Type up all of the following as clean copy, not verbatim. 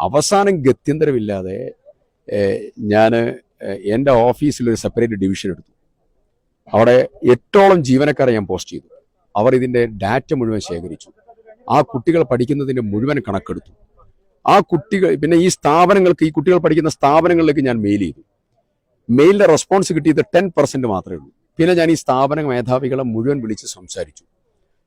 അവസാനം ഗത്യന്തരമില്ലാതെ ഞാൻ എൻ്റെ ഓഫീസിലൊരു സെപ്പറേറ്റ് ഡിവിഷൻ എടുത്തു. അവിടെ 8ഓളം ജീവനക്കാരെ ഞാൻ പോസ്റ്റ് ചെയ്തു. അവർ ഇതിൻ്റെ ഡാറ്റ മുഴുവൻ ശേഖരിച്ചു. ആ കുട്ടികൾ പഠിക്കുന്നതിൻ്റെ മുഴുവൻ കണക്കെടുത്തു. ആ കുട്ടികൾ പിന്നെ ഈ കുട്ടികൾ പഠിക്കുന്ന സ്ഥാപനങ്ങളിലേക്ക് ഞാൻ മെയിൽ ചെയ്തു. മെയിലിൻ്റെ റെസ്പോൺസ് കിട്ടിയത് 10% മാത്രമേ ഉള്ളൂ. പിന്നെ ഞാൻ ഈ സ്ഥാപന മേധാവികളെ മുഴുവൻ വിളിച്ച്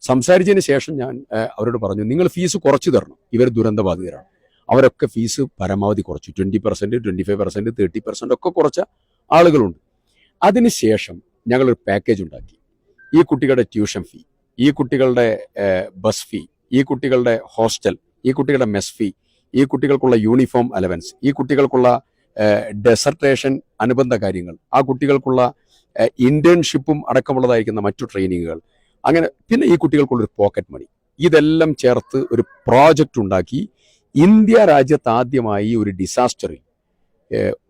സംസാരിച്ചതിന് ശേഷം ഞാൻ അവരോട് പറഞ്ഞു, നിങ്ങൾ ഫീസ് കുറച്ച് തരണം. ഇവർ ദുരന്തബാധിതരാണ്. അവരൊക്കെ ഫീസ് പരമാവധി കുറച്ചു. 20%, 25%, 30% ഒക്കെ കുറച്ച ആളുകളുണ്ട്. അതിനുശേഷം ഞങ്ങളൊരു പാക്കേജ് ഉണ്ടാക്കി. ഈ കുട്ടികളുടെ ട്യൂഷൻ ഫീ, ഈ കുട്ടികളുടെ ബസ് ഫീ, ഈ കുട്ടികളുടെ ഹോസ്റ്റൽ, ഈ കുട്ടികളുടെ മെസ് ഫീ, ഈ കുട്ടികൾക്കുള്ള യൂണിഫോം അലവൻസ്, ഈ കുട്ടികൾക്കുള്ള ഡെസർട്ടേഷൻ അനുബന്ധ കാര്യങ്ങൾ, ആ കുട്ടികൾക്കുള്ള ഇന്റേൺഷിപ്പും അടക്കമുള്ളതായിരിക്കുന്ന മറ്റു ട്രെയിനിങ്ങുകൾ, അങ്ങനെ പിന്നെ ഈ കുട്ടികൾക്കുള്ളൊരു പോക്കറ്റ് മണി, ഇതെല്ലാം ചേർത്ത് ഒരു പ്രോജക്റ്റ് ഉണ്ടാക്കി ഇന്ത്യ രാജ്യത്ത് ആദ്യമായി ഒരു ഡിസാസ്റ്ററിൽ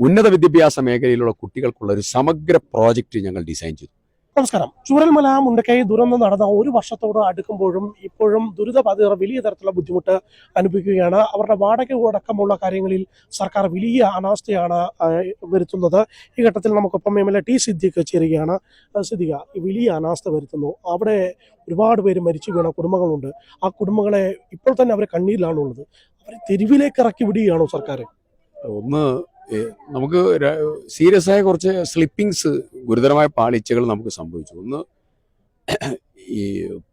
ഉന്നത വിദ്യാഭ്യാസ മേഖലയിലുള്ള കുട്ടികൾക്കുള്ള ഒരു സമഗ്ര പ്രോജക്റ്റ് ഞങ്ങൾ ഡിസൈൻ ചെയ്തു. നമസ്കാരം. ചൂരൽമല മുണ്ടക്കൈ ദുരന്തം നടന്ന ഒരു വർഷത്തോട് അടുക്കുമ്പോഴും ഇപ്പോഴും ദുരിതബാധിതർ വലിയ തരത്തിലുള്ള ബുദ്ധിമുട്ട് അനുഭവിക്കുകയാണ്. അവരുടെ വാടക അടക്കമുള്ള കാര്യങ്ങളിൽ സർക്കാർ വലിയ അനാസ്ഥയാണ് വരുത്തുന്നത്. ഈ ഘട്ടത്തിൽ നമുക്കൊപ്പം MLA ടി സിദ്ദിഖ് ചേരുകയാണ്. സിദ്ദിഖ, വലിയ അനാസ്ഥ വരുത്തുന്നു. അവിടെ ഒരുപാട് പേര് മരിച്ചു വീണ കുടുംബങ്ങളുണ്ട്. ആ കുടുംബങ്ങളെ ഇപ്പോൾ തന്നെ അവർ കണ്ണീരിലാണുള്ളത്. അവരെ തെരുവിലേക്ക് ഇറക്കി വിടുകയാണോ സർക്കാർ? ഒന്ന് നമുക്ക് സീരിയസ് ആയ കുറച്ച് സ്ലിപ്പിങ്സ്, ഗുരുതരമായ പാളിച്ചകൾ നമുക്ക് സംഭവിച്ചു. ഒന്ന്, ഈ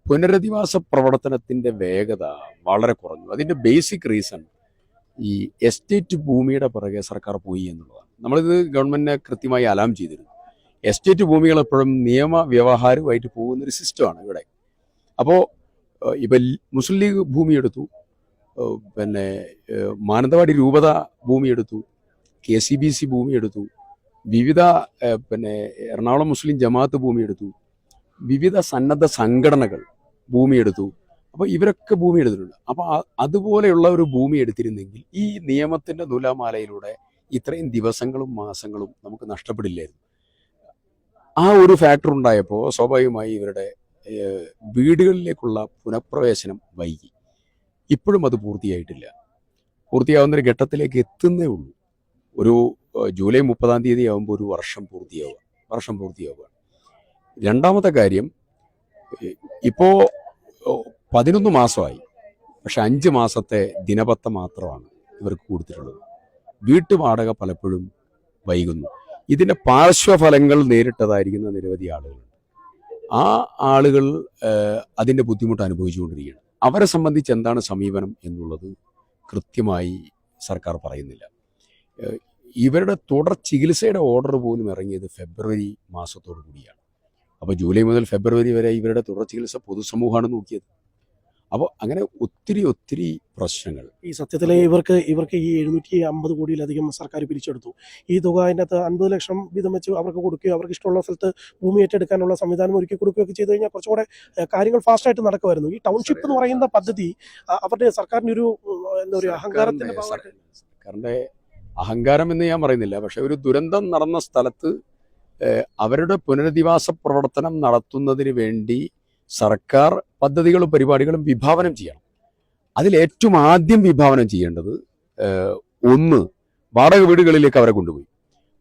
പുനരധിവാസ പ്രവർത്തനത്തിന്റെ വേഗത വളരെ കുറഞ്ഞു. അതിന്റെ ബേസിക് റീസൺ ഈ എസ്റ്റേറ്റ് ഭൂമിയുടെ പിറകെ സർക്കാർ പോയി എന്നുള്ളതാണ്. നമ്മളിത് ഗവൺമെന്റിനെ കൃത്യമായി അലാം ചെയ്തിരുന്നു. എസ്റ്റേറ്റ് ഭൂമികൾ എപ്പോഴും നിയമവ്യവഹാരവുമായിട്ട് പോകുന്നൊരു സിസ്റ്റമാണ് ഇവിടെ. അപ്പോൾ ഇപ്പം മുസ്ലിം ലീഗ് ഭൂമിയെടുത്തു, പിന്നെ മാനന്തവാടി രൂപത ഭൂമിയെടുത്തു, KCBC ഭൂമിയെടുത്തു, വിവിധ പിന്നെ എറണാകുളം മുസ്ലിം ജമാഅത്ത് ഭൂമിയെടുത്തു, വിവിധ സന്നദ്ധ സംഘടനകൾ ഭൂമിയെടുത്തു. അപ്പോൾ ഇവരൊക്കെ ഭൂമി എടുത്തിട്ടുണ്ട്. അപ്പോൾ അതുപോലെയുള്ള ഒരു ഭൂമി എടുത്തിരുന്നെങ്കിൽ ഈ നിയമത്തിൻ്റെ നൂലാമാലയിലൂടെ ഇത്രയും ദിവസങ്ങളും മാസങ്ങളും നമുക്ക് നഷ്ടപ്പെടില്ലായിരുന്നു. ആ ഒരു ഫാക്ടർ ഉണ്ടായപ്പോൾ സ്വാഭാവികമായി ഇവരുടെ വീടുകളിലേക്കുള്ള പുനഃപ്രവേശനം വൈകി. ഇപ്പോഴും അത് പൂർത്തിയായിട്ടില്ല. പൂർത്തിയാവുന്നൊരു ഘട്ടത്തിലേക്ക് എത്തുന്നേ ഉള്ളൂ. ഒരു ജൂലൈ 30-ാം തീയതി ആകുമ്പോൾ ഒരു വർഷം പൂർത്തിയാവുക. രണ്ടാമത്തെ കാര്യം, ഇപ്പോൾ 11 മാസമായി, പക്ഷെ 5 മാസത്തെ ദിനപത്ത മാത്രമാണ് ഇവർക്ക് കൊടുത്തിട്ടുള്ളത്. വീട്ടുവാടക പലപ്പോഴും വൈകുന്നു. ഇതിൻ്റെ പാർശ്വഫലങ്ങൾ നേരിട്ടതായിരിക്കുന്ന നിരവധി ആളുകളുണ്ട്. ആ ആളുകൾ അതിൻ്റെ ബുദ്ധിമുട്ട് അനുഭവിച്ചുകൊണ്ടിരിക്കുകയാണ്. അവരെ സംബന്ധിച്ച് എന്താണ് സമീപനം എന്നുള്ളത് കൃത്യമായി സർക്കാർ പറയുന്നില്ല. ഇവരുടെ തുടർ ചികിത്സയുടെ ഓർഡർ പോലും ഇറങ്ങിയത് ഫെബ്രുവരി മാസത്തോടു കൂടിയാണ്. അപ്പോൾ ജൂലൈ മുതൽ ഫെബ്രുവരി വരെ ഇവരുടെ തുടർ ചികിത്സ പൊതുസമൂഹമാണ് നോക്കിയത്. അപ്പോൾ അങ്ങനെ ഒത്തിരി പ്രശ്നങ്ങൾ. ഈ സത്യത്തിലെ ഇവർക്ക് ഈ 750 കോടിയിലധികം സർക്കാർ പിരിച്ചെടുത്തു. ഈ തുക അതിൻ്റെ അകത്ത് 50 ലക്ഷം വീതം വെച്ച് അവർക്ക് കൊടുക്കുകയോ അവർക്ക് ഇഷ്ടമുള്ള സ്ഥലത്ത് ഭൂമി ഏറ്റെടുക്കാനുള്ള സംവിധാനം ഒരുക്കി കൊടുക്കുകയൊക്കെ ചെയ്തു കഴിഞ്ഞാൽ കുറച്ചുകൂടെ കാര്യങ്ങൾ ഫാസ്റ്റായിട്ട് നടക്കുമായിരുന്നു. ഈ ടൗൺഷിപ്പ് എന്ന് പറയുന്ന പദ്ധതി അവരുടെ സർക്കാരിൻ്റെ ഒരു എന്താ പറയുക അഹങ്കാരത്തിൻ്റെ സർക്കാരിൻ്റെ അഹങ്കാരം എന്ന് ഞാൻ പറയുന്നില്ല. പക്ഷെ ഒരു ദുരന്തം നടന്ന സ്ഥലത്ത് അവരുടെ പുനരധിവാസ പ്രവർത്തനം നടത്തുന്നതിന് വേണ്ടി സർക്കാർ പദ്ധതികളും പരിപാടികളും വിഭാവനം ചെയ്യണം. അതിലേറ്റവും ആദ്യം വിഭാവനം ചെയ്യേണ്ടത്, ഒന്ന്, വാടക വീടുകളിലേക്ക് അവരെ കൊണ്ടുപോയി.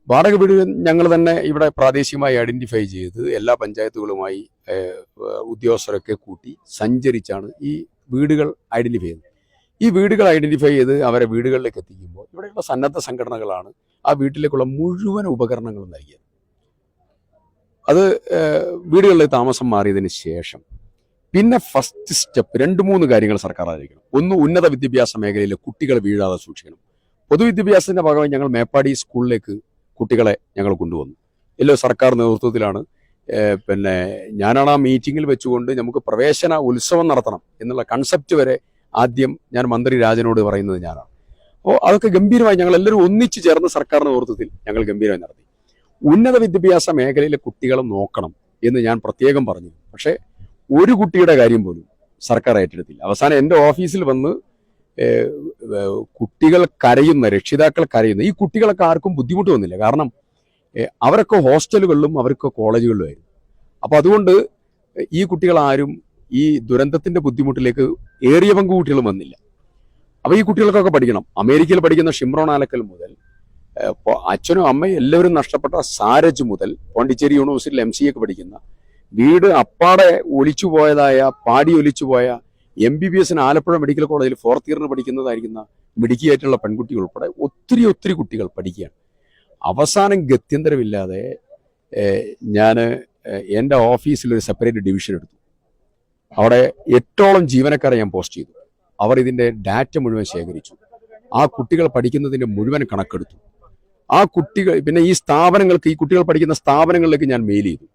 വാടക വീടുകൾ ഞങ്ങൾ തന്നെ ഇവിടെ പ്രാദേശികമായി ഐഡന്റിഫൈ ചെയ്ത് എല്ലാ പഞ്ചായത്തുകളുമായി ഉദ്യോഗസ്ഥരൊക്കെ കൂട്ടി സഞ്ചരിച്ചാണ് ഈ വീടുകൾ ഐഡന്റിഫൈ ചെയ്തത്. ഈ വീടുകൾ ഐഡന്റിഫൈ ചെയ്ത് അവരെ വീടുകളിലേക്ക് എത്തിക്കുമ്പോൾ ഇവിടെയുള്ള സന്നദ്ധ സംഘടനകളാണ് ആ വീട്ടിലേക്കുള്ള മുഴുവൻ ഉപകരണങ്ങളും നൽകിയത്. അത് വീടുകളിൽ താമസം മാറിയതിന് ശേഷം പിന്നെ ഫസ്റ്റ് സ്റ്റെപ്പ് 2-3 കാര്യങ്ങൾ സർക്കാർ ആയിരിക്കണം. ഒന്ന്, ഉന്നത വിദ്യാഭ്യാസ മേഖലയിലെ കുട്ടികൾ വീഴാതെ സൂക്ഷിക്കണം. പൊതുവിദ്യാഭ്യാസത്തിന്റെ ഭാഗമായി ഞങ്ങൾ മേപ്പാടി സ്കൂളിലേക്ക് കുട്ടികളെ ഞങ്ങൾ കൊണ്ടുവന്നു. എല്ലാം സർക്കാർ നേതൃത്വത്തിലാണ്. പിന്നെ ഞാനാണ് ആ മീറ്റിങ്ങിൽ വെച്ചുകൊണ്ട് നമുക്ക് പ്രവേശന ഉത്സവം നടത്തണം എന്നുള്ള കൺസെപ്റ്റ് വരെ ആദ്യം ഞാൻ മന്ത്രി രാജനോട് പറയുന്നത് ഞാനാണ്. അപ്പോൾ അതൊക്കെ ഗംഭീരമായി ഞങ്ങൾ എല്ലാവരും ഒന്നിച്ചു ചേർന്ന് സർക്കാർ നേതൃത്വത്തിൽ ഞങ്ങൾ ഗംഭീരമായി നടത്തി. ഉന്നത വിദ്യാഭ്യാസ മേഖലയിലെ കുട്ടികളെ നോക്കണം എന്ന് ഞാൻ പ്രത്യേകം പറഞ്ഞു. പക്ഷേ ഒരു കുട്ടിയുടെ കാര്യം പോലും സർക്കാർ ഏറ്റെടുത്തില്ല. അവസാനം എൻ്റെ ഓഫീസിൽ വന്ന് കുട്ടികൾ കരയുന്ന, രക്ഷിതാക്കൾ കരയുന്ന, ഈ കുട്ടികളൊക്കെ ആർക്കും ബുദ്ധിമുട്ട് വന്നില്ല. കാരണം അവരൊക്കെ ഹോസ്റ്റലുകളിലും അവരൊക്കെ കോളേജുകളിലുമായിരുന്നു. അപ്പോൾ അതുകൊണ്ട് ഈ കുട്ടികൾ ആരും ഈ ദുരന്തത്തിന്റെ ബുദ്ധിമുട്ടിലേക്ക് ഏറിയ പങ്കുകുട്ടികളും വന്നില്ല. അപ്പോൾ ഈ കുട്ടികൾക്കൊക്കെ പഠിക്കണം. അമേരിക്കയിൽ പഠിക്കുന്ന ഷിംറോൺ ആലക്കൽ മുതൽ അച്ഛനും അമ്മയും എല്ലാവരും നഷ്ടപ്പെട്ട സാരജ് മുതൽ പോണ്ടിച്ചേരി യൂണിവേഴ്സിറ്റിയിൽ MCA പഠിക്കുന്ന, വീട് അപ്പാടെ ഒലിച്ചു പോയതായ, പാടി ഒലിച്ചു പോയ, MBBS ആലപ്പുഴ മെഡിക്കൽ കോളേജിൽ 4th ഇയറിന് പഠിക്കുന്നതായിരിക്കുന്ന മിടുക്കിയായിട്ടുള്ള പെൺകുട്ടികൾ ഉൾപ്പെടെ ഒത്തിരി കുട്ടികൾ പഠിക്കുകയാണ്. അവസാനം ഗത്യന്തരമില്ലാതെ ഞാൻ എൻ്റെ ഓഫീസിൽ ഒരു സെപ്പറേറ്റ് ഡിവിഷൻ എടുത്തു. അവിടെ 8ഓളം ജീവനക്കാരെ ഞാൻ പോസ്റ്റ് ചെയ്തു. അവർ ഇതിൻ്റെ ഡാറ്റ മുഴുവൻ ശേഖരിച്ചു. ആ കുട്ടികൾ പഠിക്കുന്നതിൻ്റെ മുഴുവൻ കണക്കെടുത്തു. ആ കുട്ടികൾ പിന്നെ ഈ കുട്ടികൾ പഠിക്കുന്ന സ്ഥാപനങ്ങളിലേക്ക് ഞാൻ മെയിൽ ചെയ്തു.